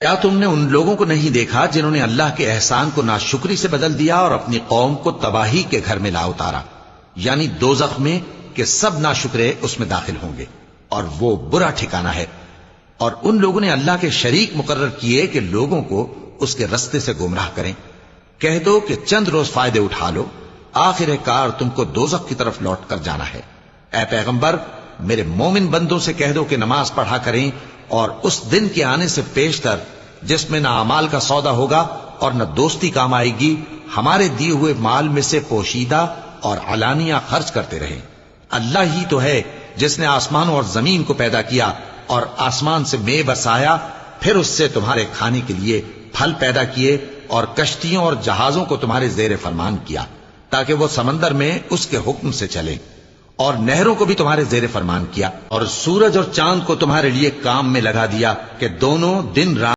کیا تم نے ان لوگوں کو نہیں دیکھا جنہوں نے اللہ کے احسان کو ناشکری سے بدل دیا اور اپنی قوم کو تباہی کے گھر میں لا اتارا، یعنی دوزخ میں، کہ سب ناشکرے اس میں داخل ہوں گے اور وہ برا ٹھکانہ ہے۔ اور ان لوگوں نے اللہ کے شریک مقرر کیے کہ لوگوں کو اس کے رستے سے گمراہ کریں۔ کہہ دو کہ چند روز فائدے اٹھا لو، آخر کار تم کو دوزخ کی طرف لوٹ کر جانا ہے۔ اے پیغمبر، میرے مومن بندوں سے کہہ دو کہ نماز پڑھا کریں، اور اس دن کے آنے سے پیشتر جس میں نہ اعمال کا سودا ہوگا اور نہ دوستی کام آئے گی، ہمارے دیے ہوئے مال میں سے پوشیدہ اور علانیہ خرچ کرتے رہیں۔ اللہ ہی تو ہے جس نے آسمانوں اور زمین کو پیدا کیا اور آسمان سے مے برسایا، پھر اس سے تمہارے کھانے کے لیے پھل پیدا کیے اور کشتیوں اور جہازوں کو تمہارے زیر فرمان کیا تاکہ وہ سمندر میں اس کے حکم سے چلیں، اور نہروں کو بھی تمہارے زیر فرمان کیا، اور سورج اور چاند کو تمہارے لیے کام میں لگا دیا کہ دونوں دن رات